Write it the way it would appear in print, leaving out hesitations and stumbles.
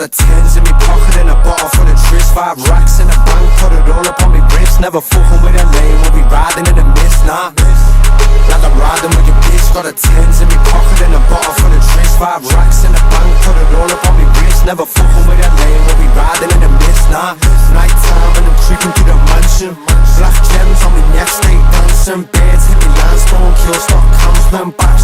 the tens in me pocket and a bottle full of tris. 5 racks in the bank, put it all up on me wrist. Never fucking with a lane, we'll be riding in the mist, nah. Like I'm riding with your bitch. Got the tens in me pocket and a bottle full of tris. 5 racks in the bank, put it all up on me wrist. Never fucking with a lane, we'll be riding in the mist, nah. Night time and I'm creeping through the mansion. Black gems on me neck, stay dancing. Beds hit me limestone, kill stock comes, then back